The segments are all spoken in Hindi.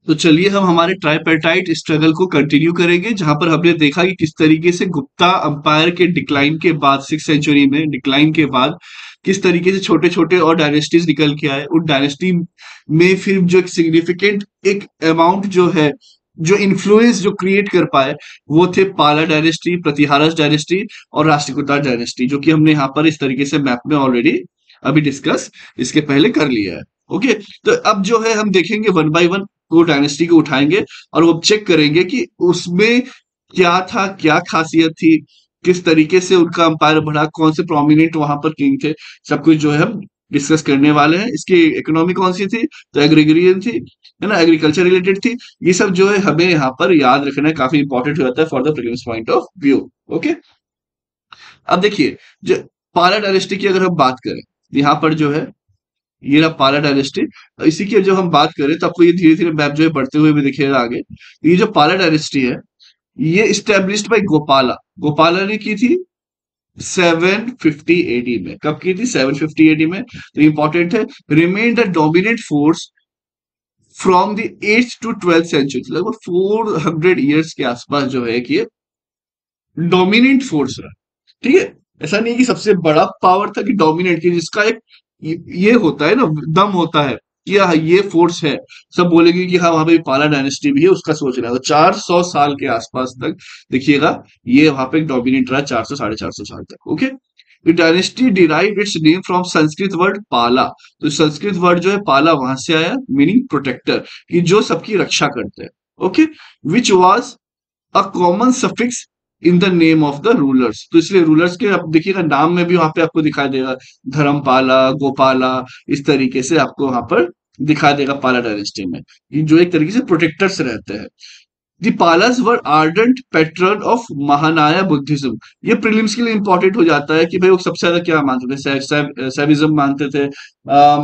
तो चलिए हम हमारे ट्राइपेटाइट स्ट्रगल को कंटिन्यू करेंगे, जहां पर हमने देखा कि किस तरीके से गुप्ता अंपायर के डिक्लाइन के बाद 6th सेंचुरी में डिक्लाइन के बाद किस तरीके से छोटे छोटे और डायनेस्टीज निकल के आए। उन डायनेस्टी में फिर जो एक सिग्निफिकेंट एक अमाउंट जो है, जो इन्फ्लुएंस जो क्रिएट कर पाए, वो थे पाला डायनेस्टी, प्रतिहारस डायनेस्टी और राष्ट्रकूटा डायनेस्टी, जो कि हमने यहाँ पर इस तरीके से मैप में ऑलरेडी अभी डिस्कस इसके पहले कर लिया है। ओके, तो अब जो है हम देखेंगे वन बाय वन वो डायनेस्टी को उठाएंगे और वो चेक करेंगे कि उसमें क्या था, क्या खासियत थी, किस तरीके से उनका अंपायर बढ़ा, कौन से प्रोमिनेंट वहां पर किंग थे। सब कुछ जो है हम डिस्कस करने वाले हैं। इसकी इकोनॉमी कौन सी थी, तो एग्रीगेरियन थी, है ना, एग्रीकल्चर रिलेटेड थी। ये सब जो है हमें यहाँ पर याद रखना है, काफी इंपॉर्टेंट हो जाता है for the prelims point of view. Okay, अब देखिए, जो पाला डायनेस्टी की अगर हम बात करें, यहाँ पर जो है ये रहा पाला डायनेस्टी। इसी की जब हम बात करें तो आपको ये धीरे धीरे मैप जो है बढ़ते हुए भी दिखेगा आगे। ये जो पाला डायनेस्टी है, ये स्टेब्लिश्ड बाय गोपाला। गोपाला ने की थी 750 एडी में। कब की थी? 750 एडी में। तो इंपॉर्टेंट है, remain the dominant force from the 8th to 12th century, लगभग 400 ईयर्स के आसपास जो है कि ये डोमिनेंट फोर्स रहा। ठीक है, ऐसा नहीं कि सबसे बड़ा पावर था, कि डोमिनेट की जिसका एक ये होता है ना, दम होता है कि हाँ ये फोर्स है। सब बोलेंगे कि हाँ वहां पे पाला डायनेस्टी भी है, उसका सोच रहा है। तो 400 साल के आसपास तक देखिएगा, ये वहां पे डोमिनेट रहा, 400 450 साल तक। Okay, the dynasty derive it's name from Sanskrit word पाला। तो संस्कृत वर्ड जो है पाला वहां से आया, मीनिंग प्रोटेक्टर, कि जो सबकी रक्षा करते हैं। Okay, which was a common suffix in the name of the rulers. तो इसलिए रूलर्स के आप देखिएगा नाम में भी वहां पे आपको दिखाई देगा, धर्मपाला, गोपाला, इस तरीके से आपको वहां पर दिखा देगा पाला डायनेस्टी में, ये जो एक तरीके से प्रोटेक्टर्स रहते हैं। दी पालास वर आर्डेंट पैट्रन ऑफ महानाया बुद्धिज्म। ये प्रीलिम्स के लिए इंपॉर्टेंट हो जाता है कि भाई वो सबसे ज्यादा क्या मानते थे, सैविज्म मानते थे,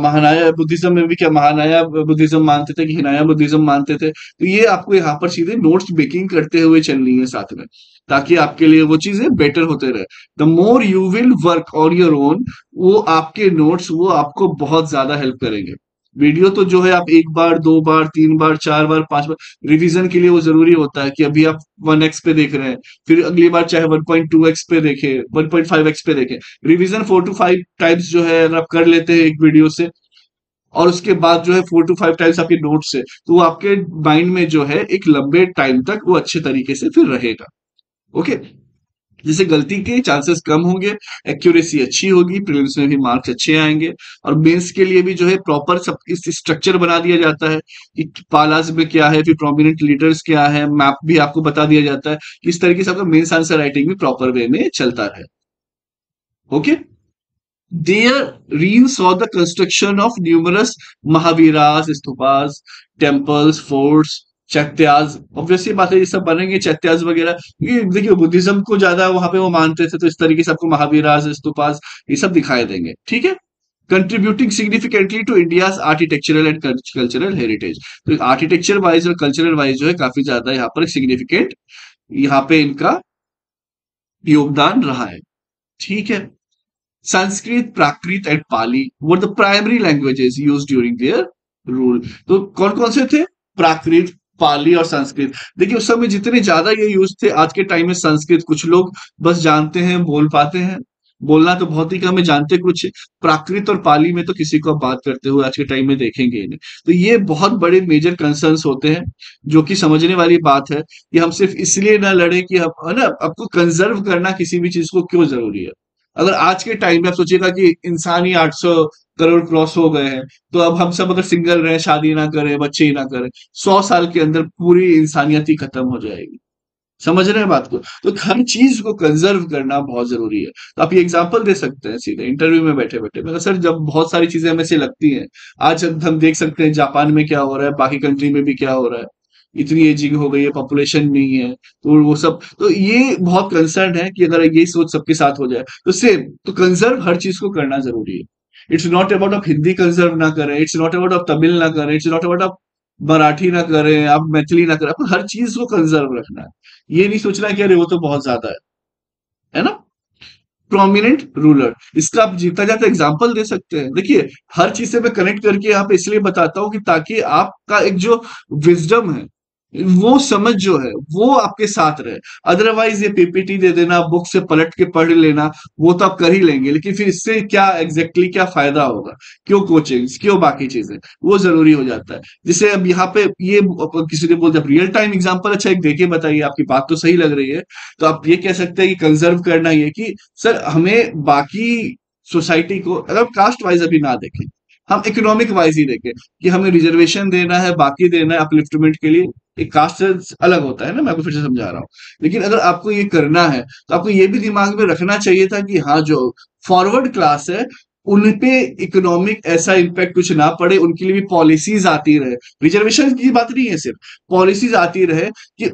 महानाया बुद्धिज्म में भी क्या महानाया बुद्धिज्म मानते थे कि हिनाया बुद्धिज्म मानते थे। तो ये आपको यहाँ पर सीधे नोट्स मेकिंग करते हुए चलनी है साथ में, ताकि आपके लिए वो चीजें बेटर होते रहे। The more you will work on your own, वो आपके नोट्स वो आपको बहुत ज्यादा हेल्प करेंगे। वीडियो तो जो है आप एक बार, दो बार, तीन बार, चार बार, पांच बार रिवीजन के लिए वो जरूरी होता है, कि अभी आप 1x पे देख रहे हैं, फिर अगली बार चाहे 1.2x पे देखें, 1.5x पे देखें। रिवीजन 4 to 5 टाइम्स जो है अगर आप कर लेते हैं एक वीडियो से, और उसके बाद जो है 4 to 5 टाइम्स आपके नोट्स से, तो वो आपके माइंड में जो है एक लंबे टाइम तक वो अच्छे तरीके से फिर रहेगा। ओके, जिससे गलती के चांसेस कम होंगे, एक्यूरेसी अच्छी होगी, प्रीलिम्स में भी मार्क्स अच्छे आएंगे। और मेंस के लिए भी जो है प्रॉपर सब इस स्ट्रक्चर बना दिया जाता है, कि पालाज में क्या है, फिर प्रोमिनेंट लीडर्स क्या है, मैप भी आपको बता दिया जाता है, किस तरीके से आपका मेंस आंसर राइटिंग भी प्रॉपर वे में चलता रहे। Okay, There Reem saw the construction of numerous Mahaviras, stupas, temples, forts, chaityas. Obviously बात है, ये सब बनेंगे चैत्याज वगैरह, ये देखिए बुद्धिज्म को ज्यादा वहां पे वो मानते थे, तो इस तरीके से आपको महावीरास, स्तूपास, ये सब दिखाई देंगे। ठीक है, contributing significantly to India's architectural and cultural heritage. तो आर्किटेक्चर वाइज और कल्चरल वाइज जो है काफी ज्यादा यहाँ पर सिग्निफिकेंट, यहाँ पे इनका योगदान रहा है। ठीक है, Sanskrit, Prakrit and Pali were the primary languages used during their rule. तो कौन कौन से थे? प्राकृत, पाली और संस्कृत। देखिए उस समय जितने ज्यादा ये यूज थे, आज के टाइम में संस्कृत कुछ लोग बस जानते हैं, बोल पाते हैं, बोलना तो बहुत ही कम है, जानते कुछ है। प्राकृत और पाली में तो किसी को आप बात करते हुए आज के टाइम में देखेंगे ही नहीं। तो ये बहुत बड़े मेजर कंसर्न्स होते हैं, जो कि समझने वाली बात है, कि हम सिर्फ इसलिए ना लड़े कि हम, है ना, आपको कंजर्व करना किसी भी चीज को क्यों जरूरी है। अगर आज के टाइम में आप सोचिएगा कि इंसान ही 800 करोड़ क्रॉस हो गए हैं, तो अब हम सब अगर सिंगल रहे, शादी ना करें, बच्चे ही ना करें, 100 साल के अंदर पूरी इंसानियत ही खत्म हो जाएगी। समझ रहे हैं बात को? तो हर चीज को कंजर्व करना बहुत जरूरी है। तो आप ये एग्जांपल दे सकते हैं सीधे इंटरव्यू में बैठे बैठे, मगर सर जब बहुत सारी चीजें हमें से लगती हैं, आज हम देख सकते हैं जापान में क्या हो रहा है, बाकी कंट्री में भी क्या हो रहा है, इतनी एजिंग हो गई है, पॉपुलेशन नहीं है, तो वो सब, तो ये बहुत कंसर्न है कि अगर ये सोच सबके साथ हो जाए तो सेम, तो कंजर्व हर चीज को करना जरूरी है। इट्स नॉट अबाउट आप हिंदी कंजर्व ना करें, इट्स नॉट अबाउट आप तमिल ना करें, इट्स नॉट अबाउट आप मराठी ना करें, आप मैथिली ना करें, आपको हर चीज को कंजर्व रखना है। ये नहीं सोचना कि अरे वो तो बहुत ज्यादा है ना। प्रोमिनेंट रूलर, इसका आप जीता जाता एग्जांपल दे सकते हैं। देखिए, हर चीज से मैं कनेक्ट करके यहाँ पे इसलिए बताता हूँ कि ताकि आपका एक जो विजडम है, वो समझ जो है वो आपके साथ रहे। अदरवाइज ये पीपीटी दे देना, बुक से पलट के पढ़ लेना, वो तो आप कर ही लेंगे, लेकिन फिर इससे क्या एग्जैक्टली क्या फायदा होगा? क्यों कोचिंग्स, क्यों बाकी चीजें, वो जरूरी हो जाता है। जिसे अब यहाँ पे ये किसी ने बोल दिया रियल टाइम एग्जांपल, अच्छा एक देके बताइए, आपकी बात तो सही लग रही है। तो आप ये कह सकते हैं कि कंजर्व करना ये कि सर हमें बाकी सोसाइटी को अगर कास्ट वाइज अभी ना देखें, हम इकोनॉमिक वाइज ही देखें कि हमें रिजर्वेशन देना है, बाकी देना है अपलिफ्टमेंट के लिए। एक कास्ट से अलग होता है ना, मैं आपको फिर से समझा रहा हूँ। लेकिन अगर आपको ये करना है तो आपको ये भी दिमाग में रखना चाहिए था कि हाँ, जो फॉरवर्ड क्लास है उनपे इकोनॉमिक ऐसा इम्पैक्ट कुछ ना पड़े, उनके लिए भी पॉलिसीज आती रहे। रिजर्वेशन की बात नहीं है, सिर्फ पॉलिसीज आती रहे कि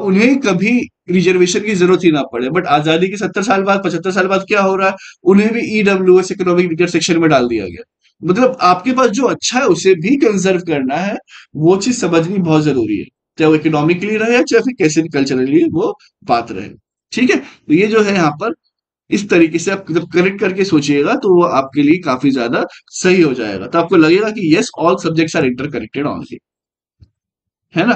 उन्हें कभी रिजर्वेशन की जरूरत ही ना पड़े। बट आजादी के 70 साल बाद, 75 साल बाद क्या हो रहा है, उन्हें भी ईडब्ल्यूएस इकोनॉमिक वीकर सेक्शन में डाल दिया गया। मतलब आपके पास जो अच्छा है उसे भी कंजर्व करना है, वो चीज समझनी बहुत जरूरी है। चाहे वो इकोनॉमिकली रहे या चाहे फिर कैसे भी कल्चरली वो बात रहे। ठीक है, तो ये जो है यहाँ पर इस तरीके से आप जब कनेक्ट करके सोचिएगा तो वो आपके लिए काफी ज्यादा सही हो जाएगा। तो आपको लगेगा कि yes, all subjects are interconnected only, है ना।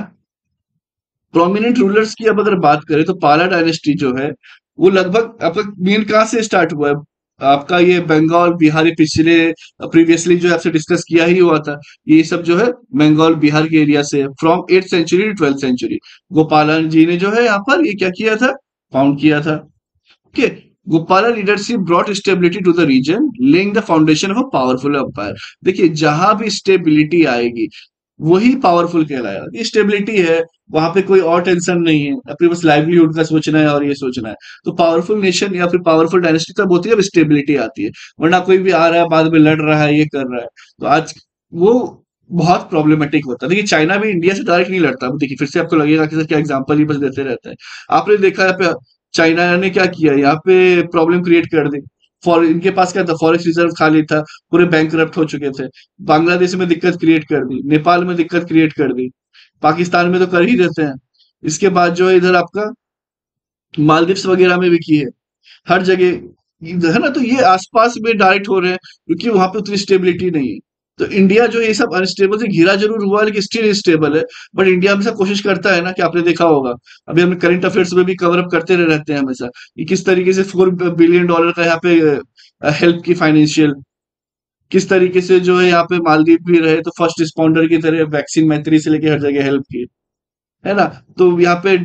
प्रोमिनेंट रूलर्स की अब अगर बात करें तो पाला डायनेस्टी जो है वो लगभग आपका मेन कहाँ से स्टार्ट हुआ है? आपका ये बंगाल बिहार, ये पिछले प्रीवियसली जो है आपसे डिस्कस किया ही हुआ था। ये सब जो है बंगाल बिहार के एरिया से from 8th century to 12th century गोपालन जी ने जो है यहाँ पर ये क्या किया था, फाउंड किया था। Okay, Gopala leadership brought stability to the region, laying the foundation of a powerful empire. देखिए, जहां भी स्टेबिलिटी आएगी वही पावरफुल कहलाएगा। ये स्टेबिलिटी है, वहां पे कोई और टेंशन नहीं है, अपने बस लाइवलीहुड का सोचना है और ये सोचना है। तो पावरफुल नेशन या फिर पावरफुल डायनेस्टी तब होती है जब स्टेबिलिटी आती है। वरना कोई भी आ रहा है बाद में लड़ रहा है, ये कर रहा है, तो आज वो बहुत प्रॉब्लमेटिक होता है। देखिए, चाइना भी इंडिया से डायरेक्ट नहीं लड़ता। अब देखिए, फिर से आपको लगेगा कि सर क्या एग्जाम्पल ही बस देते रहते हैं। आपने देखा है चाइना ने क्या किया, यहाँ पे प्रॉब्लम क्रिएट कर दी। फॉर इनके पास क्या था, फॉरेस्ट रिजर्व खाली था, पूरे बैंक हो चुके थे। बांग्लादेश में दिक्कत क्रिएट कर दी, नेपाल में दिक्कत क्रिएट कर दी, पाकिस्तान में तो कर ही देते हैं। इसके बाद जो है इधर आपका मालदीव्स वगैरह में भी की है, हर जगह है ना। तो ये आसपास में डायरेक्ट हो रहे हैं क्योंकि वहां पे उतनी स्टेबिलिटी नहीं है। तो इंडिया जो है ये सब अनस्टेबल से घिरा जरूर हुआ है लेकिन स्टिल स्टेबल है। बट इंडिया हमेशा कोशिश करता है ना, कि आपने देखा होगा अभी हम करंट अफेयर्स में भी कवर अप करते रहते हैं हमेशा कि किस तरीके से $4 बिलियन का यहाँ पे हेल्प की, फाइनेंशियल, किस तरीके से जो है यहाँ पे मालदीव भी रहे तो फर्स्ट रिस्पॉन्डर की तरह वैक्सीन मैत्री से लेके हर जगह हेल्प की, है ना। तो यहाँ पे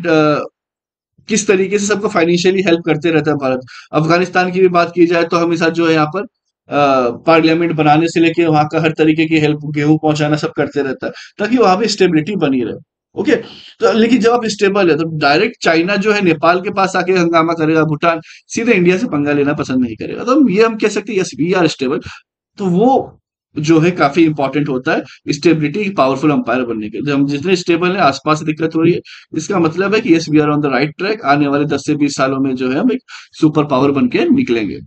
किस तरीके से सबको फाइनेंशियली हेल्प करते रहता है भारत। अफगानिस्तान की भी बात की जाए तो हमेशा जो है यहाँ पर पार्लियामेंट बनाने से लेके वहां का हर तरीके की हेल्प, गेहूं पहुंचाना, सब करते रहता है ताकि वहां पे स्टेबिलिटी बनी रहे। ओके, तो लेकिन जब आप स्टेबल है तो डायरेक्ट चाइना जो है नेपाल के पास आके हंगामा करेगा, भूटान सीधे इंडिया से पंगा लेना पसंद नहीं करेगा। तो हम कह सकते हैं यस, वी आर स्टेबल। तो वो जो है काफी इंपॉर्टेंट होता है स्टेबिलिटी, पावरफुल अंपायर बनने के। जब हम जितने स्टेबल है, आसपास से दिक्कत हो रही है, इसका मतलब है कि yes, we are on the right track. आने वाले 10 से 20 सालों में जो है हम एक सुपर पावर बन के निकलेंगे।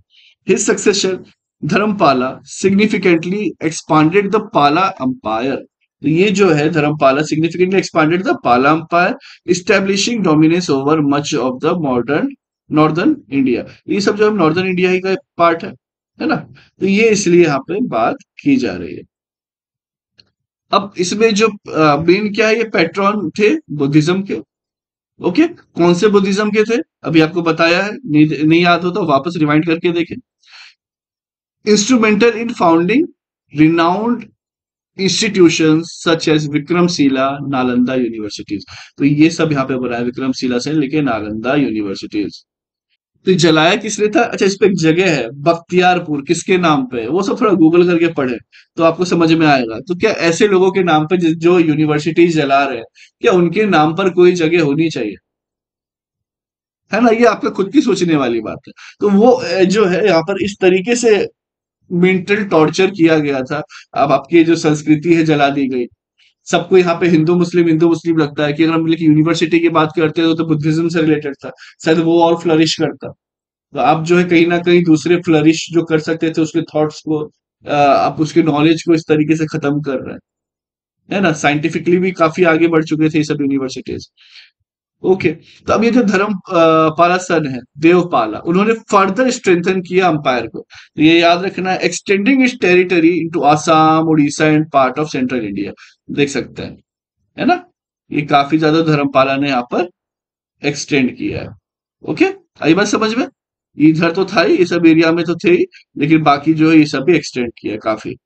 His successor Dharmapala significantly expanded the Pala umpire. तो ये जो है Dharmapala significantly expanded the Pala umpire, establishing dominance over much of the modern northern India. ये सब जो है नॉर्दर्न इंडिया ही का पार्ट है ना। तो ये इसलिए यहाँ पे बात की जा रही है। अब इसमें जो मेन क्या है, ये पैट्रॉन थे बुद्धिज्म के। ओके, कौन से बुद्धिज्म के थे अभी आपको बताया है, नहीं याद हो तो वापस रिवाइंड करके देखें। Instrumental in founding renowned institutions such as Vikramshila, Nalanda universities. तो ये सब यहाँ पे बना है, विक्रमशिला से लेके नालंदा यूनिवर्सिटीज। तो जलाया किसने था? अच्छा, इस पे एक जगह है बख्तियारपुर, किसके नाम पे है? वो सब थोड़ा गूगल करके पढ़े तो आपको समझ में आएगा। तो क्या ऐसे लोगों के नाम पे जो यूनिवर्सिटीज जला रहे हैं, क्या उनके नाम पर कोई जगह होनी चाहिए? है ना, ये आपका खुद की सोचने वाली बात है। तो वो जो है यहाँ पर इस तरीके से मेंटल टॉर्चर किया गया था। अब आपकी जो संस्कृति है जला दी गई। सबको यहाँ पे हिंदू मुस्लिम लगता है कि अगर हम लेकिन यूनिवर्सिटी की बात करते हैं तो बुद्धिज्म से रिलेटेड था, शायद वो और फ्लरिश करता। तो आप जो है कहीं ना कहीं दूसरे फ्लरिश जो कर सकते थे उसके थॉट्स को, आप उसके नॉलेज को इस तरीके से खत्म कर रहे हैं, है ना। साइंटिफिकली भी काफी आगे बढ़ चुके थे ये सब यूनिवर्सिटीज। ओके। तो अब ये जो पाला सन है, देवपाला, उन्होंने फर्दर स्ट्रेंथन किया अंपायर को। तो ये याद रखना, extending its territory into Assam, Orissa and part of central India. देख सकते हैं, है ना? ये काफी ज्यादा धर्मपाला ने यहाँ पर एक्सटेंड किया है। ओके, आई बात समझ में? इधर तो था ही, ये सब एरिया में तो थे ही, लेकिन बाकी जो है ये सब भी एक्सटेंड किया है काफी।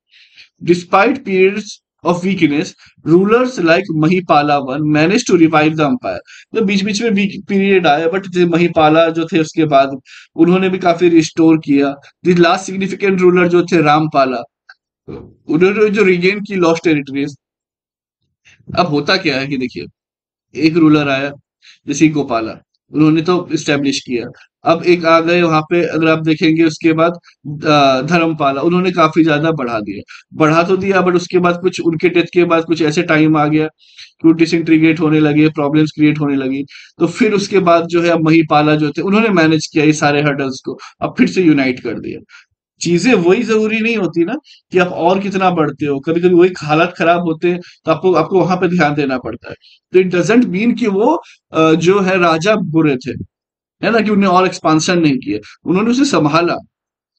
Despite periods of weakness, rulers like Mahipala I managed to revive the empire. तो बीच बीच में वीक पीरियड आया, बट महिपाला जो थे उसके बाद उन्होंने भी काफी रिस्टोर किया। द लास्ट सिग्निफिकेंट रूलर जो थे रामपाला, उन्होंने जो रिगेन की लॉस्ट टेरिटरीज। अब होता क्या है कि देखिए, एक रूलर आया जैसे गोपाला, उन्होंने तो स्टेब्लिश किया। अब एक आ गए वहां पे, अगर आप देखेंगे उसके बाद धर्मपाला, उन्होंने काफी ज्यादा बढ़ा दिया। बढ़ा तो दिया, बट उसके बाद कुछ उनके डेथ के बाद कुछ ऐसे टाइम आ गया कि वो डिसइंटीग्रेट होने लगे, प्रॉब्लम्स क्रिएट होने लगी। तो फिर उसके बाद जो है अब महिपाला जो थे, उन्होंने मैनेज किया ये सारे हर्डल्स को, अब फिर से यूनाइट कर दिया। चीजें वही जरूरी नहीं होती ना कि आप और कितना बढ़ते हो, कभी कभी वही हालात खराब होते हैं तो आपको आपको वहां पे ध्यान देना पड़ता है। तो इट डजेंट मीन कि वो जो है राजा बुरे थे, है ना, कि उन्हें और एक्सपांशन नहीं किए, उन्होंने उसे संभाला।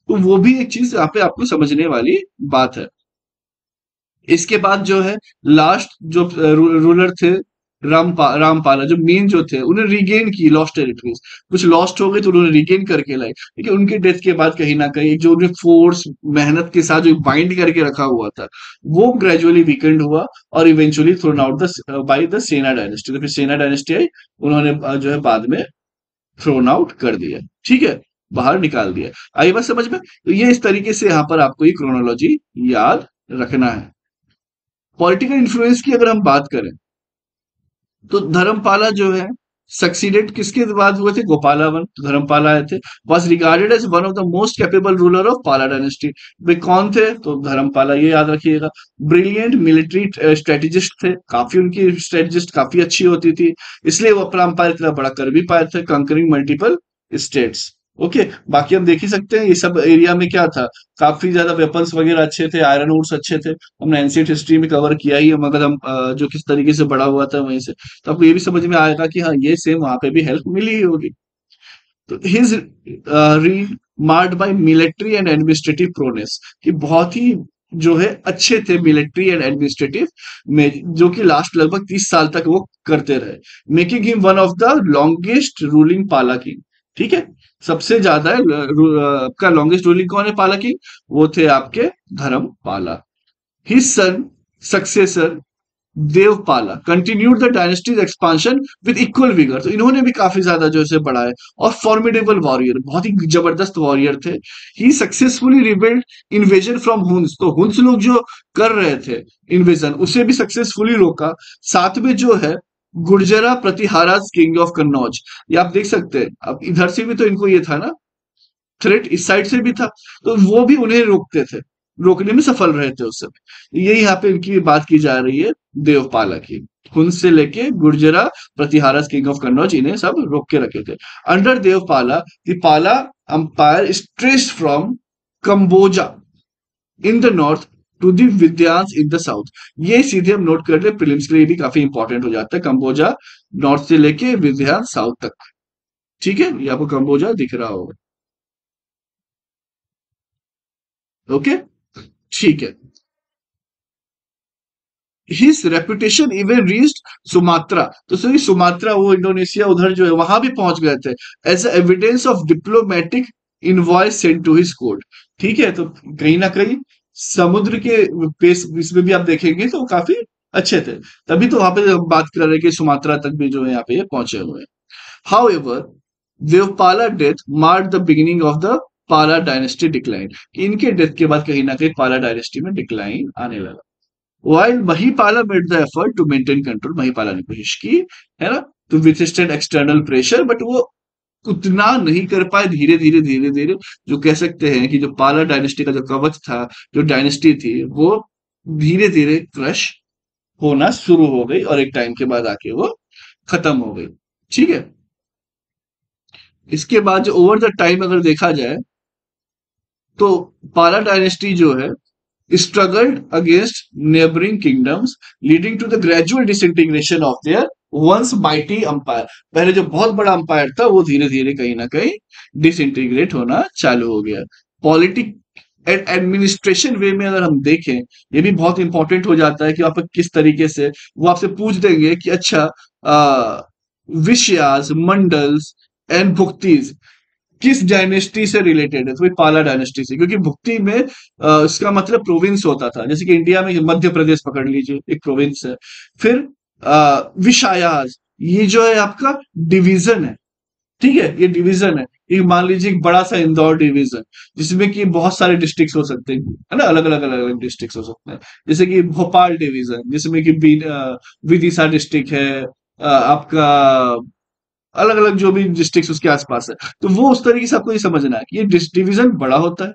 तो वो भी एक चीज यहाँ पे आपको समझने वाली बात है। इसके बाद जो है लास्ट जो रूलर थे रामपाला, जो मेन जो थे, उन्हें रिगेन की लॉस्ट टेरिटरीज। कुछ लॉस्ट हो गई तो उन्होंने रिगेन करके लाई, लेकिन उनके डेथ के बाद कहीं ना कहीं जो उन्हें फोर्स मेहनत के साथ जो बाइंड करके रखा हुआ था, वो ग्रेजुअली वीकेंड हुआ और eventually thrown out the by the सेना डायनेस्टी। तो फिर सेना डायनेस्टी आई, उन्होंने जो है बाद में थ्रोन आउट कर दिया, ठीक है, बाहर निकाल दिया। आई बात समझ में? तो ये इस तरीके से यहाँ पर आपको ये क्रोनोलॉजी याद रखना है। पॉलिटिकल इन्फ्लुएंस की अगर हम बात करें, तो धर्मपाला जो है सक्सीडेड किसके बाद हुए थे? गोपाला वन। तो धर्मपाला आए थे, was regarded as one of the most capable ruler of Pala dynasty. वे कौन थे? तो धर्मपाला, ये याद रखिएगा। ब्रिलियंट मिलिट्री स्ट्रेटेजिस्ट थे, काफी उनकी स्ट्रेटेजिस्ट काफी अच्छी होती थी, इसलिए वो अपना अंपायर इतना बड़ा कर भी पाए थे, कंकरिंग मल्टीपल स्टेट्स। ओके, बाकी हम देख ही सकते हैं ये सब एरिया में क्या था, काफी ज्यादा वेपन्स वगैरह अच्छे थे, आयरन वुड्स अच्छे थे। हमने एंशिएंट हिस्ट्री में कवर किया ही है, मगर हम जो किस तरीके से बड़ा हुआ था वहीं से, तो आपको ये भी समझ में आएगा कि हाँ, ये सेम वहां पे भी हेल्प मिली ही होगी। तो his reign marked by military and administrative prowess, कि बहुत ही जो है अच्छे थे मिलिट्री एंड एडमिनिस्ट्रेटिव में, जो कि लास्ट लगभग 30 साल तक वो करते रहे, making him one of the longest ruling पाला किंग। ठीक है, सबसे ज्यादा आपका लॉन्गेस्ट रूलिंग कौन है पाला किंग? वो थे आपके Dharmapala. His son successor Devapala continued the dynasties expansion with equal vigour. तो इन्होंने भी काफी ज्यादा जो है बढ़ाया, और फॉर्मिडेबल वॉरियर, बहुत ही जबरदस्त वॉरियर थे। He successfully rebuild invasion from Huns. तो हुन्स लोग जो कर रहे थे इन्वेजन, उसे भी सक्सेसफुली रोका। साथ में जो है गुर्जरा प्रतिहाराज किंग ऑफ कन्नौज, ये आप देख सकते हैं। अब इधर से भी तो इनको ये था ना थ्रेट, इस साइड से भी था, तो वो भी उन्हें रोकते थे, रोकने में सफल रहे थे उस समय। ये यहाँ पे इनकी बात की जा रही है देवपाला की। हुन से लेके गुर्जरा प्रतिहारस किंग ऑफ कन्नौज, इन्हें सब रोक के रखे थे। Under Devapala the Pala empire stretch from Kamboja in the north to the विद्यांस इन द साउथ। ये सीधे हम नोट कर ले, प्रीलिम्स के लिए भी काफी इंपॉर्टेंट हो जाता है। कंबोजा नॉर्थ से लेके विद्यांस साउथ तक, ठीक है, ये आपको कंबोजा दिख रहा होगा। ओके, ठीक है। His reputation even reached Sumatra. तो सही, सुमात्रा वो इंडोनेशिया उधर जो है वहां भी पहुंच गए थे, as evidence of diplomatic envoys sent to his court. ठीक है, तो कहीं ना कहीं समुद्र के पेस इसमें भी आप देखेंगे तो काफी अच्छे थे। तभी तो वहां पे हम बात कर रहे हैं कि सुमात्रा तक भी जो है यहाँ पे ये पहुंचे हुए हैं। However Devapala death marked the beginning of the पाला डायनेस्टी डिक्लाइन। इनके डेथ के बाद कहीं ना कहीं पाला डायनेस्टी में डिक्लाइन आने लगा। While Mahipala made the effort to maintain control, Mahipala ने कोशिश की, है ना, to withstand external pressure, but वो उतना नहीं कर पाए। धीरे धीरे धीरे धीरे जो कह सकते हैं कि जो पाला डायनेस्टी का जो कवच था, जो डायनेस्टी थी, वो धीरे धीरे क्रश होना शुरू हो गई, और एक टाइम के बाद आके वो खत्म हो गई। ठीक है, इसके बाद जो ओवर द टाइम अगर देखा जाए, तो पाला डायनेस्टी जो है struggled against neighboring kingdoms, leading to the gradual disintegration of their once mighty empire, पहले जो बहुत बड़ा अंपायर था वो धीरे धीरे कहीं ना कहीं डिसइंटीग्रेट होना चालू हो गया। पॉलिटिक एंड एडमिनिस्ट्रेशन वे में अगर हम देखें, ये भी बहुत इंपॉर्टेंट हो जाता है कि आप किस तरीके से, वो आपसे पूछ देंगे कि अच्छा विषयास, मंडल्स एंड भुक्तिज किस डायनेस्टी से रिलेटेड है, तो भाई पाला डायनेस्टी से, क्योंकि भुक्ति में इसका मतलब प्रोविंस होता था, जैसे कि इंडिया में मध्य प्रदेश पकड़ लीजिए, एक प्रोविंस है। फिर विषायाज, ये जो है आपका डिवीजन है, ठीक है, ये डिवीजन है। ये मान लीजिए एक बड़ा सा इंदौर डिवीजन, जिसमें कि बहुत सारे डिस्ट्रिक्ट्स हो सकते हैं, है ना, अलग अलग डिस्ट्रिक्ट्स हो सकते हैं। जैसे कि भोपाल डिवीजन, जिसमें कि विदिशा डिस्ट्रिक्ट है, आपका अलग अलग जो भी डिस्ट्रिक्ट उसके आसपास है। तो वो उस तरीके से आपको ये समझना है कि ये डिवीजन बड़ा होता है।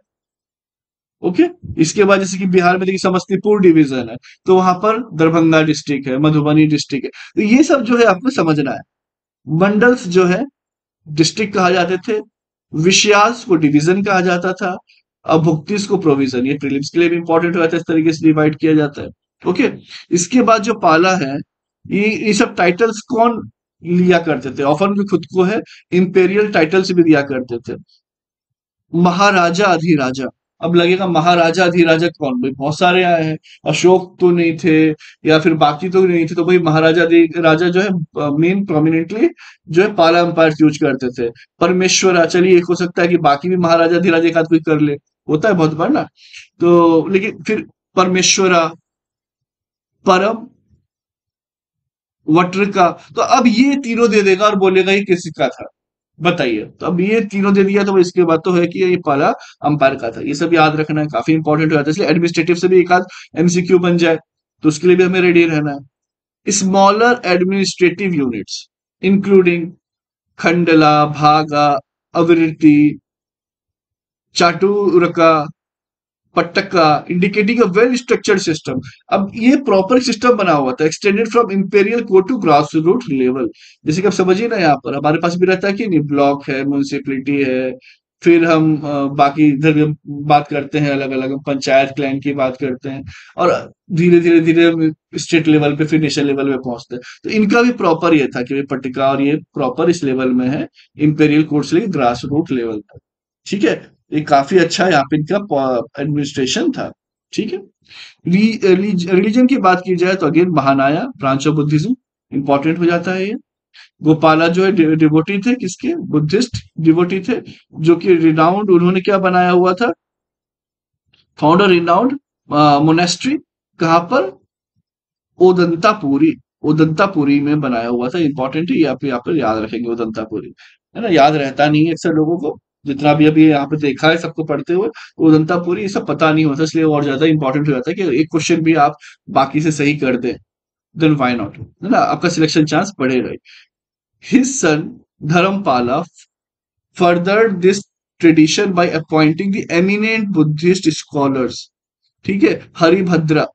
ओके। इसके बाद जैसे कि बिहार में देखिए समस्तीपुर डिवीजन है, तो वहां पर दरभंगा डिस्ट्रिक्ट है, मधुबनी डिस्ट्रिक्ट है। तो ये सब जो है आपको समझना है। मंडल्स जो है डिस्ट्रिक्ट कहा जाते थे, विषयास को डिवीजन कहा जाता था, अभुक्तिस को प्रोविजन। ये प्रीलिम्स के लिए भी इंपॉर्टेंट हो जाता है, इस तरीके से डिवाइड किया जाता है। ओके। इसके बाद जो पाला है, ये सब टाइटल्स कौन लिया करते थे, ऑफन भी खुद को है इंपेरियल टाइटल्स भी दिया करते थे। महाराजा अधिराजा, अब लगेगा महाराजा अधिराजा कौन, भाई बहुत सारे आए हैं, अशोक तो नहीं थे, या फिर बाकी तो नहीं थे, तो भाई महाराजा अधिराजा जो है मेन प्रोमिनेंटली जो है पाला एम्पायर यूज करते थे। परमेश्वरा, चलिए एक हो सकता है कि बाकी भी महाराजा अधिराजा एक आध कोई कर ले, होता है बहुत बार ना। तो लेकिन फिर परमेश्वरा, परम, वट्र का, तो अब ये तीनों दे देगा और बोलेगा ये किसका था, बताइए। तो अब ये तीनों दे दिया, तो इसके बाद तो है कि ये पाला अंपायर का था। ये सब याद रखना है, काफी इंपॉर्टेंट हो जाता है, इसलिए एडमिनिस्ट्रेटिव से भी एक आध एमसीक्यू बन जाए, तो उसके लिए भी हमें रेडी रहना है। Smaller administrative units including Khandala, Bhaga, Avirati, Chaturaka, Pattaka, indicating a well structured system. अब ये प्रॉपर सिस्टम बना हुआ था, extended from imperial court to grass root level. जैसे कि आप समझिए ना, यहाँ पर हमारे पास भी रहता है कि नहीं, ब्लॉक है, म्यूनिसिपैलिटी है, फिर हम बाकी इधर भी हम बात करते हैं, अलग अलग पंचायत क्लैन की बात करते हैं, और धीरे धीरे धीरे हम स्टेट लेवल पे फिर नेशनल लेवल पे पहुंचते हैं। तो इनका भी प्रॉपर ये था कि पट्टिका, और ये प्रॉपर इस लेवल में है, इंपेरियल कोर्ट से लेकर ग्रास रूट लेवल तक। ठीक है। ये काफी अच्छा यहाँ पे इनका एडमिनिस्ट्रेशन था। ठीक है। रिलीजन की बात की जाए तो again Mahayana branch of Buddhism important हो जाता है ये। गोपाला जो है डिवोटी थे, किसके, बुद्धिस्ट डिवोटी थे, जो कि रिनाउंड, उन्होंने क्या बनाया हुआ था, फाउंडर रिनाउंड मोनेस्ट्री, कहाँ पर, ओदंतापुरी, ओदंतापुरी में बनाया हुआ था। इंपॉर्टेंट है ये, आप यहाँ पर याद रखेंगे, ओदंतापुरी, है ना, याद रहता नहीं है अक्सर लोगों को, जितना भी अभी यहाँ पे देखा है सबको पढ़ते हुए, ओदंतापुरी ये सब पता नहीं होता, इसलिए और ज्यादा इंपॉर्टेंट हो जाता है कि एक क्वेश्चन भी आप बाकी से सही कर दे, देन व्हाई नॉट, है ना, आपका सिलेक्शन चांस बढ़ेगा ही। His son Dharmapala furthered this tradition by appointing the eminent Buddhist scholars, ठीक है, हरिभद्रा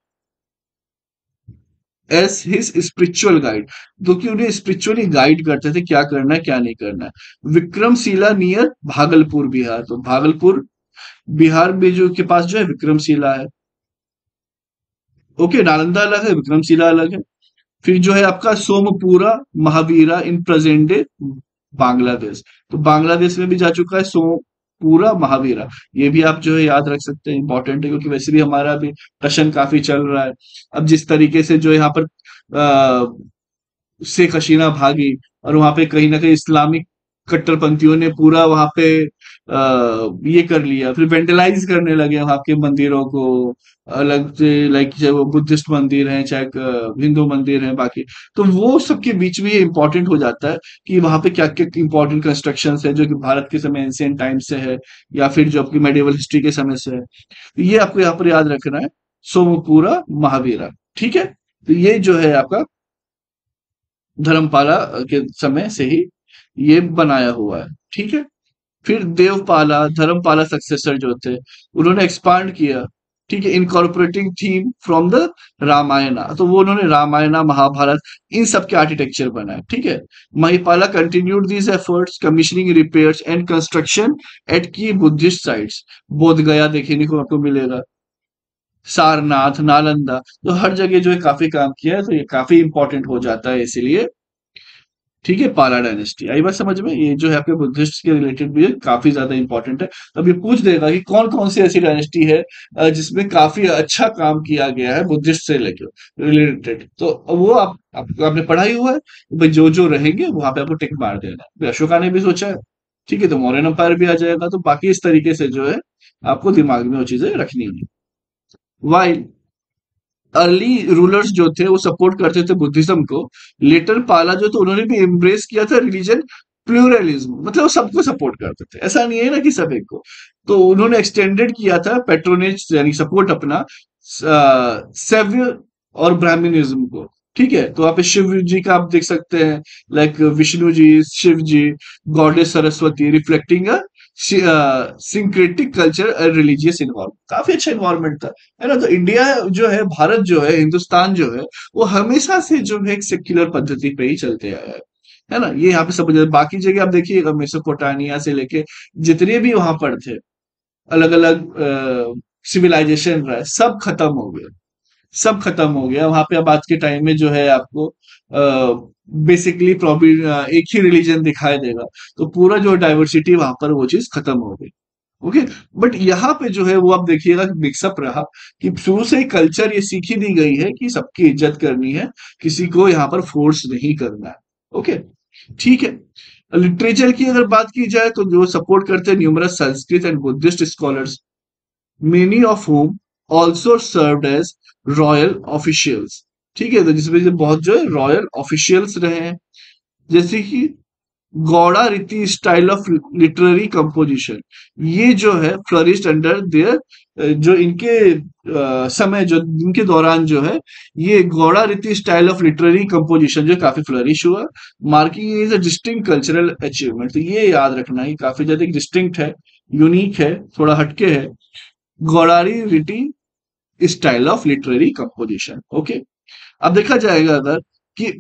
एज हिज स्पिरिचुअल गाइड, जो कि उन्हें स्पिरिचुअली गाइड करते थे, क्या करना है क्या नहीं करना है। विक्रमशिला नियर भागलपुर बिहार, तो भागलपुर बिहार में जो के पास जो है विक्रमशिला है। ओके, नालंदा अलग है, विक्रमशिला अलग है। फिर जो है आपका Sompura Mahavira in present day Bangladesh, तो बांग्लादेश में भी जा चुका है सोमपुरा महावीरा। ये भी आप जो है याद रख सकते हैं, इंपॉर्टेंट है, क्योंकि वैसे भी हमारा भी प्रश्न काफी चल रहा है। अब जिस तरीके से जो यहाँ पर शेख हसीना भागी, और वहां पे कहीं ना कहीं इस्लामिक कट्टरपंथियों ने पूरा वहां पे ये कर लिया, फिर वेंडलाइज करने लगे वहां के मंदिरों को, अलग से, लाइक चाहे वो बुद्धिस्ट मंदिर है, चाहे हिंदू मंदिर है, बाकी, तो वो सबके बीच में ये इंपॉर्टेंट हो जाता है कि वहां पे क्या क्या इंपॉर्टेंट कंस्ट्रक्शन है, जो कि भारत के समय एंशियंट टाइम से है, या फिर जो आपकी मेडिवल हिस्ट्री के समय से है। तो ये आपको यहाँ पर याद रखना है, सोमपुरा महावीरा। ठीक है। तो ये जो है आपका धर्मपाला के समय से ही ये बनाया हुआ है। ठीक है। फिर देवपाला, धर्मपाला सक्सेसर जो थे, उन्होंने एक्सपांड किया, ठीक है, incorporating theme from the Ramayana, तो वो उन्होंने रामायणा, महाभारत, इन सब के आर्किटेक्चर बनाए। ठीक है। Mahipala continued these efforts, commissioning, repairs and construction at key Buddhist sites. Bodh Gaya देखने को आपको मिलेगा, सारनाथ, नालंदा, तो हर जगह जो है काफी काम किया है, तो ये काफी इंपॉर्टेंट हो जाता है इसीलिए। ठीक है, पाला डायनेस्टी आई बात समझ में, ये जो है आपके बुद्धिस्ट के रिलेटेड भी है, काफी ज्यादा इंपॉर्टेंट है। अब ये पूछ देगा कि कौन कौन सी ऐसी डायनेस्टी है जिसमें काफी अच्छा काम किया गया है बुद्धिस्ट से लेकर रिलेटेड, तो वो आपने पढ़ा ही हुआ है, भाई जो जो रहेंगे वहां पे आपको टिक मार देना है। भाई अशोका ने भी सोचा है, ठीक है, तो मौर्यन एम्पायर भी आ जाएगा, तो बाकी इस तरीके से जो है आपको दिमाग में वो चीजें रखनी है। वाइल अर्ली रूलर्स जो थे वो सपोर्ट करते थे बुद्धिज्म को, लेटर पाला जो थे उन्होंने भी एम्ब्रेस किया था रिलीजन प्लूरलिज्म, मतलब वो सबको सपोर्ट करते थे, ऐसा नहीं है ना कि सब एक को। तो उन्होंने एक्सटेंडेड किया था पेट्रोनेज यानी सपोर्ट अपना सेव्य और ब्राह्मणिज्म को। ठीक है, तो आप शिव जी का आप देख सकते हैं, like Vishnu ji, Shiv ji, goddess Saraswati, reflecting a syncretic culture and religious involve, काफी अच्छा इन्वायरमेंट था, है ना। तो इंडिया जो है, भारत जो है, हिंदुस्तान जो है, वो हमेशा से जो है एक सेक्युलर पद्धति पे ही चलते आया है ना। ये यहाँ पे सब बाकी जगह आप देखिएगा, मेसोपोटामिया से लेके जितने भी वहां पर थे अलग अलग सिविलाइजेशन रहा है, सब खत्म हो गए, सब खत्म हो गया वहां पे। अब आज के टाइम में जो है आपको बेसिकली एक ही रिलीजन दिखाई देगा, तो पूरा जो डाइवर्सिटी वहां पर वो चीज खत्म हो गई। ओके, बट यहाँ पे जो है वो आप देखिएगा मिक्सअप रहा, कि शुरू से ही कल्चर ये सीखी दी गई है कि सबकी इज्जत करनी है, किसी को यहाँ पर फोर्स नहीं करना है। ओके, ठीक है। लिटरेचर की अगर बात की जाए तो जो सपोर्ट करते हैं numerous Sanskrit and Buddhist scholars, many of whom also served as royal officials. ठीक है, तो जिसमें से बहुत जो है रॉयल ऑफिशियल्स रहे हैं, जैसे कि गौड़ा रीति स्टाइल ऑफ लिटरेरी कंपोजिशन, ये जो है फ्लरिश्ड अंडर देयर, जो इनके समय जो इनके दौरान जो है ये गौड़ा रीति स्टाइल ऑफ लिटरेरी कंपोजिशन जो काफी फ्लरिश हुआ, marking is a distinct cultural achievement. तो ये याद रखना है, काफी ज्यादा डिस्टिंक्ट है, यूनिक है, थोड़ा हटके है, गौड़ारी रीति style of literary composition. Okay, अब देखा जाएगा अगर कि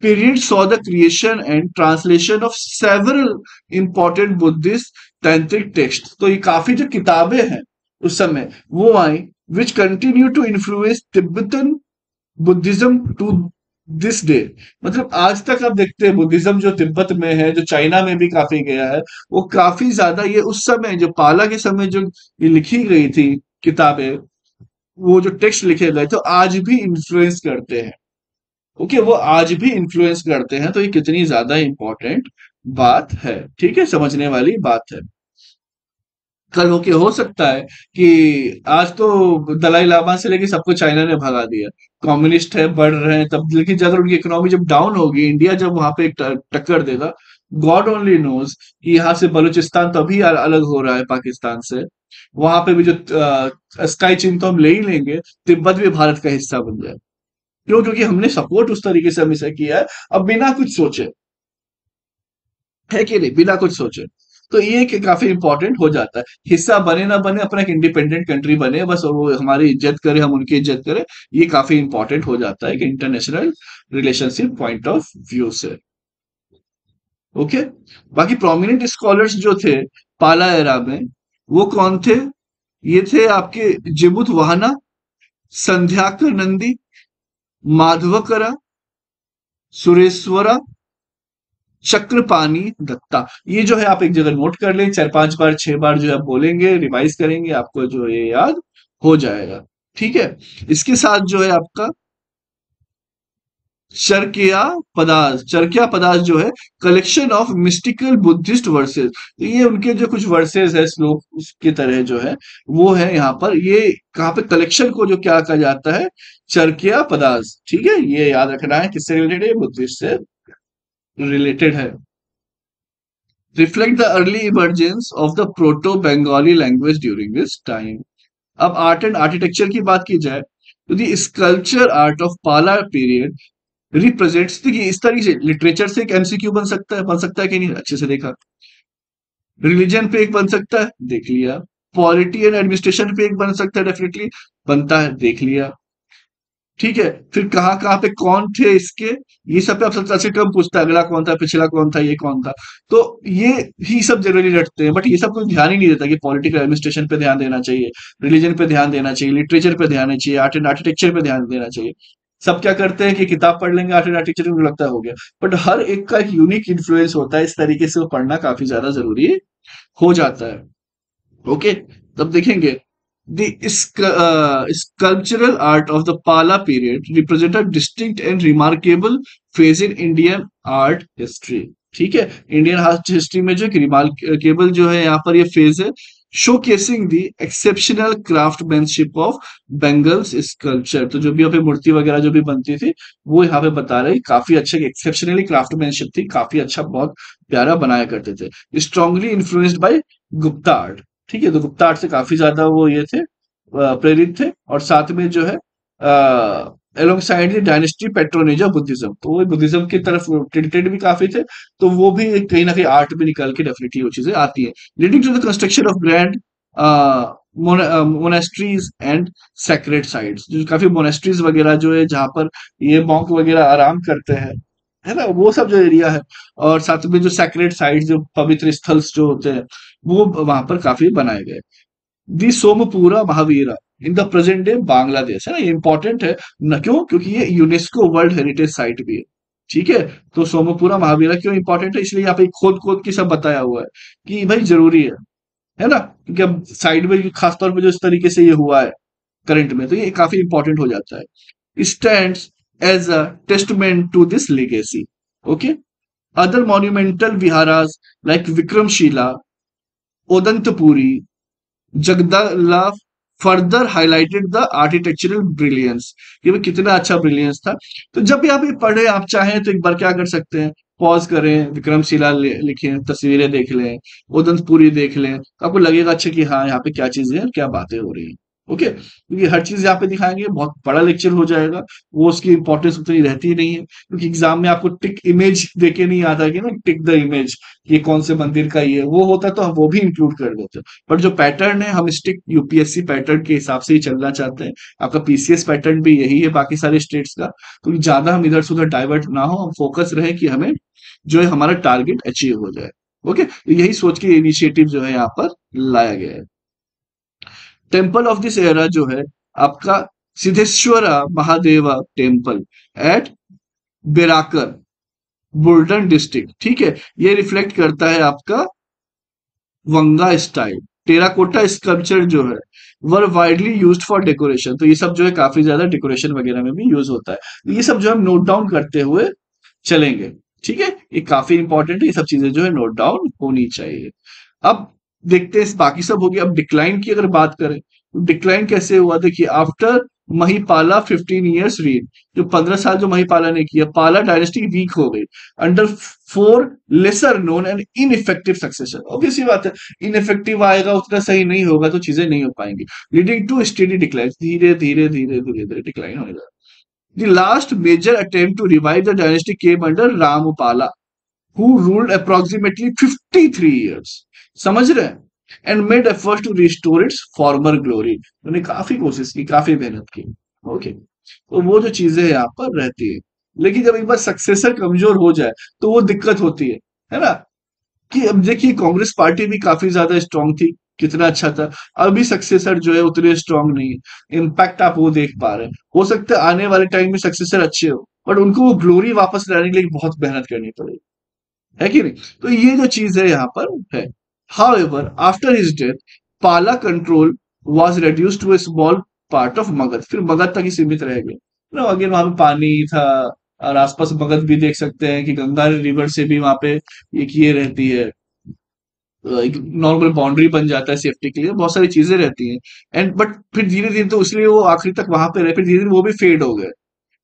period saw the creation and translation of several important Buddhist tantric texts। तो ये काफी जो किताबें हैं उस समय वो आई, which continue to influence Tibetan Buddhism to this day। मतलब आज तक आप देखते हैं बुद्धिज्म जो तिब्बत में है, जो चाइना में भी काफी गया है, वो काफी ज्यादा ये उस समय जो पाला के समय जो ये लिखी गई थी किताबें, वो जो टेक्स्ट लिखे गए थे आज भी इन्फ्लुएंस करते हैं। ओके, वो आज भी इन्फ्लुएंस करते हैं, तो ये कितनी ज्यादा इंपॉर्टेंट बात है, ठीक है, समझने वाली बात है। कल हो सकता है कि आज तो दलाई लामा से लेके सबको चाइना ने भगा दिया, कम्युनिस्ट है, बढ़ रहे हैं तब, लेकिन अगर उनकी इकोनॉमी जब डाउन होगी, इंडिया जब वहां पे एक टक्कर देगा, गॉड ओनली नोज कि यहाँ से बलूचिस्तान तभी अलग हो रहा है पाकिस्तान से, वहां पे भी जो स्काई चिन्ह तो हम ले ही लेंगे, तिब्बत भी भारत का हिस्सा बन जाए। क्यों? क्योंकि हमने सपोर्ट उस तरीके से हमेशा किया है, अब बिना कुछ सोचे, है कि नहीं, बिना कुछ सोचे। तो ये काफी इंपॉर्टेंट हो जाता है, हिस्सा बने ना बने, अपना एक इंडिपेंडेंट कंट्री बने बस, और वो हमारी इज्जत करे, हम उनकी इज्जत करें, ये काफी इंपॉर्टेंट हो जाता है कि international relationship point of view से। ओके, बाकी प्रोमिनेंट स्कॉलर्स जो थे पाला एरा में, वो कौन थे? ये थे आपके जिबुत वाहना, संध्याकर नंदी, माधवकरा, सुरेश्वरा, चक्रपाणी दत्ता। ये जो है आप एक जगह नोट कर लें, 4-5 बार 6 बार जो है आप बोलेंगे, रिवाइज करेंगे, आपको जो ये याद हो जाएगा। ठीक है, इसके साथ जो है आपका चरकिया पदार्थ जो है collection of mystical Buddhist versus, तो ये उनके जो कुछ वर्सेस है श्लोक उसके तरह जो है वो है यहाँ पर, ये कहाँ पे कलेक्शन को जो क्या कहा जाता है, चरकिया पदार्थ। ठीक है, ये याद रखना है, किससे रिलेटेड है? बुद्धिस्ट से रिलेटेड है। reflect the early emergence of the proto-Bengali language during this time। अब आर्ट एंड आर्किटेक्चर की बात की जाए तो दी स्कल्पचर आर्ट ऑफ पाला पीरियड रिप्रेजेंट्स, देखिए इस तरीके से लिटरेचर से एक एमसीक्यू बन सकता है कि नहीं, अच्छे से देखा। रिलीजन पे एक बन सकता है, देख लिया। पॉलिटी एंड एडमिनिस्ट्रेशन पे एक बन सकता है, डेफिनेटली बनता है, देख लिया। ठीक है, फिर कहाँ पे कौन थे इसके, ये सब पे आप सबसे कम पूछता है, अगला कौन था, पिछला कौन था, ये कौन था। तो ये ही सब जनरली रटते हैं, बट ये सब कोई ध्यान ही नहीं देता कि पॉलिटिकल एडमिनिस्ट्रेशन पे ध्यान देना चाहिए, रिलीजन पे ध्यान देना चाहिए, लिटरेचर पे ध्यान देना चाहिए, आर्ट एंड आर्किटेक्चर पे ध्यान देना चाहिए। सब क्या करते हैं कि किताब पढ़ लेंगे आफ्टर टीचर, उनको लगता है हो गया। बट हर एक का एक यूनिक इन्फ्लुएंस होता है, इस तरीके से वो पढ़ना काफी ज्यादा जरूरी हो जाता है। ओके, तब देखेंगे the sculptural art of the Pala period represent a distinct and remarkable phase in Indian art history। ठीक है, इंडियन आर्ट हिस्ट्री में जो एक रिमार्केबल जो है यहाँ पर ये फेज है, showcasing the exceptional craftsmanship of Bengal's sculpture. तो जो भी यहाँ पे मूर्ति वगैरह जो भी बनती थी, वो यहाँ पे बता रहे काफी अच्छे एक्सेप्शनली क्राफ्टमैनशिप थी, काफी अच्छा, बहुत प्यारा बनाया करते थे। Strongly influenced by Gupta art. ठीक है, तो गुप्ता आर्ट से काफी ज्यादा वो ये थे, प्रेरित थे। और साथ में जो है alongside the dynasty patronage of Buddhism, तो वो बुद्धिज्म की तरफ टिल्टेड भी काफी थे। तो वो भी कहीं ना कहीं आर्ट में निकल के डेफिनेटली वो चीजें आती है। Leading to the construction of grand monasteries and sacred sites, जो काफी मोनेस्ट्रीज वगैरह जो है जहां पर ये मॉन्क वगैरह आराम करते हैं, है ना, वो सब जो एरिया है। और साथ में जो सेक्रेट साइट्स, जो पवित्र स्थल जो होते हैं, वो वहां पर काफी बनाए गए। The Somapura Mahavira in the present day Bangladesh, है ना, ये इंपॉर्टेंट है न, क्यों? क्योंकि ये यूनेस्को वर्ल्ड हेरिटेज साइट भी है। ठीक है, तो सोमपुरा महावीरा क्यों इंपॉर्टेंट है? इसलिए यहाँ पे खोद खोद के सब बताया हुआ है कि भाई जरूरी है ना, क्योंकि अब साइड में खासतौर पे जो इस तरीके से ये हुआ है करंट में, तो ये काफी इंपॉर्टेंट हो जाता है। Stands as a testament to this legacy. Okay, other monumental viharas like Vikramshila, Odantapuri, Jagaddala further highlighted the architectural brilliance, कि वो कितना अच्छा ब्रिलियंस था। तो जब भी आप ये पढ़े, आप चाहें तो एक बार क्या कर सकते हैं, पॉज करें, विक्रमशिला लिखें, तस्वीरें देख लें, उदंतपुरी देख लें, तो आपको लगेगा अच्छा कि हाँ यहाँ पे क्या चीजें हैं, क्या बातें हो रही हैं। ओके, क्योंकि हर चीज यहाँ पे दिखाएंगे, बहुत बड़ा लेक्चर हो जाएगा, वो उसकी इंपॉर्टेंस उतनी रहती नहीं है, क्योंकि एग्जाम में आपको टिक इमेज देके नहीं आता कि ना, टिक द इमेज, ये कौन से मंदिर का ये वो होता, तो हम वो भी इंक्लूड कर देते हैं। बट जो पैटर्न है, हम स्ट्रिक्ट यूपीएससी पैटर्न के हिसाब से ही चलना चाहते हैं। आपका पीसीएस पैटर्न भी यही है बाकी सारे स्टेट्स का, तो ज्यादा हम इधर से उधर डाइवर्ट ना हो, हम फोकस रहे कि हमें जो है हमारा टारगेट अचीव हो जाए। ओके, तो यही सोच के इनिशिएटिव जो है यहाँ पर लाया गया है। टेम्पल ऑफ दिस एरा जो है आपका Siddheshwara Mahadeva temple at बेराकर, बुल्टन district. ठीक है, ये रिफ्लेक्ट करता है आपका वंगा स्टाइल। टेराकोटा स्कल्पचर जो है वर वाइडली यूज्ड फॉर डेकोरेशन, तो ये सब जो है काफी ज्यादा डेकोरेशन वगैरह में भी यूज होता है। तो ये सब जो हम नोट डाउन करते हुए चलेंगे। ठीक है, ये काफी इंपॉर्टेंट है, ये सब चीजें जो है नोट डाउन होनी चाहिए। अब देखते हैं, बाकी सब हो गया। अब डिक्लाइन की अगर बात करें, तो डिक्लाइन कैसे हुआ, देखिए आफ्टर महिपाला 15 ईयर्स रीड, जो 15 साल जो महिपाला ने किया, पाला डायनेस्टी वीक हो गई under 4 lesser known and ineffective successor. Obviously बात है, इनइफेक्टिव आएगा, उतना सही नहीं होगा, तो चीजें नहीं हो पाएंगी, लीडिंग टू स्टेडी डिक्लाइन, धीरे धीरे धीरे धीरे धीरे डिक्लाइन होने लगा। The last major attempt to revive the dynasty came under Ramapala, who ruled approximately 53 years। समझ रहे हैं? And made efforts to restore its former glory। उन्होंने काफी कोशिश की, काफी मेहनत की। ओके, तो वो जो चीजें यहाँ पर रहती है, लेकिन जब एक बार सक्सेसर कमजोर हो जाए, तो वो दिक्कत होती है ना, कि अब देखिए कांग्रेस पार्टी भी काफी ज्यादा स्ट्रांग थी, कितना अच्छा था। अभी सक्सेसर जो है उतने स्ट्रांग नहीं है, इम्पैक्ट आप वो देख पा रहे हैं। हो सकता है आने वाले टाइम में सक्सेसर अच्छे हो, बट उनको वो ग्लोरी वापस लाने के लिए बहुत मेहनत करनी पड़ेगी, है कि नहीं? तो ये जो चीज है यहाँ पर है। However after his death, Pala control was reduced to a small part of Magadh, फिर मगध तक ही सीमित रह गए ना। अगेन वहां पे पानी था, और आसपास मगध भी देख सकते हैं कि गंगा रिवर से भी वहां पे एक ये रहती है, एक नॉर्मल बाउंड्री बन जाता है सेफ्टी के लिए, बहुत सारी चीजें रहती हैं। एंड बट फिर धीरे धीरे, तो इसलिए वो आखिरी तक वहां पे रहे, फिर धीरे धीरे वो भी फेड हो गए।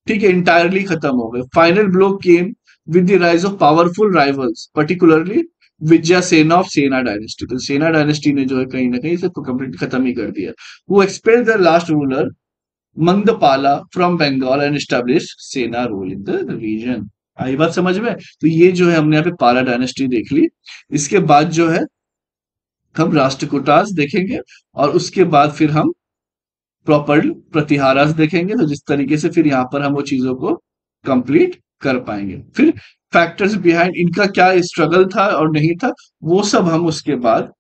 ठीक है, इंटायरली खत्म हो गए। Final blow came with the rise of powerful rivals, particularly Vijay Sena of सेना डायनेस्टी। तो सेना डायनेस्टी ने जो है कहीं ना कहीं इसे कंप्लीट खत्म ही कर दिया। वो expelled the last ruler Mandapala from Bengal and establish Sena rule in the region. आई बात समझ में? तो ये जो है हमने यहाँ पे पाला डायनेस्टी देख ली। इसके बाद जो है हम राष्ट्रकूटास देखेंगे, और उसके बाद फिर हम प्रॉपर प्रतिहारास देखेंगे। तो जिस तरीके से फिर यहाँ पर हम वो चीजों को कंप्लीट कर पाएंगे, फिर फैक्टर्स बिहाइंड इनका क्या स्ट्रगल था और नहीं था, वो सब हम उसके बाद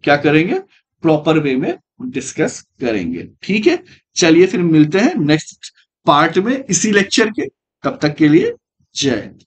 क्या करेंगे, प्रॉपर वे में डिस्कस करेंगे। ठीक है, चलिए फिर मिलते हैं नेक्स्ट पार्ट में इसी लेक्चर के। तब तक के लिए जय हिंद।